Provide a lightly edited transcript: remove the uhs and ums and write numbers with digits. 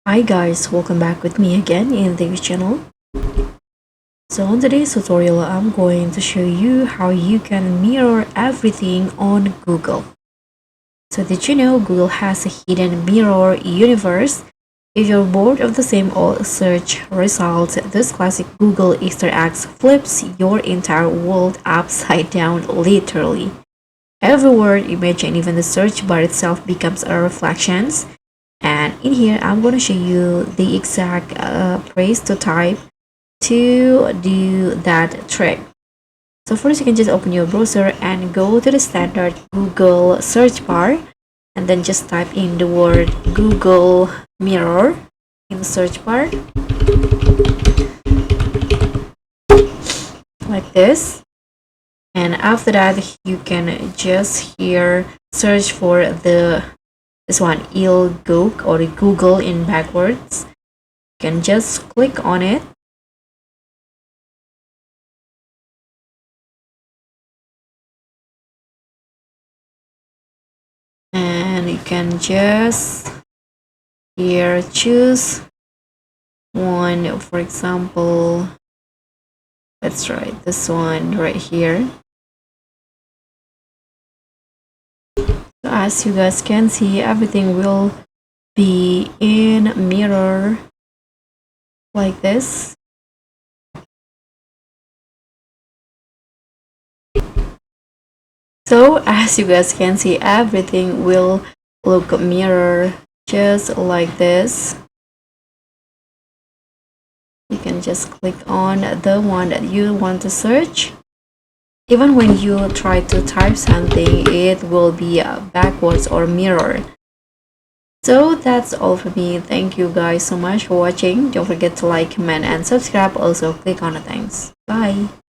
Hi guys, welcome back with me again in this channel. So in today's tutorial, I'm going to show you how you can mirror everything on Google. So did you know Google has a hidden mirror universe? If you're bored of the same old search results, this classic Google Easter eggs flips your entire world upside down literally. Every word, image, and even the search bar itself becomes a reflection. And in here I'm going to show you the exact phrase to type to do that trick. So first you can just open your browser and go to the standard Google search bar and then just type in the word Google mirror in the search bar like this. And after that you can just here search for this one ilgook or Google in backwards. You can just click on it. And you can just here choose one, for example, let's try this one right here. So as you guys can see, everything will be in mirror like this. So as you guys can see, everything will look mirror just like this. You can just click on the one that you want to search. Even when you try to type something, it will be backwards or mirrored. So that's all for me. Thank you guys so much for watching. Don't forget to like, comment, and subscribe. Also click on the thanks. Bye.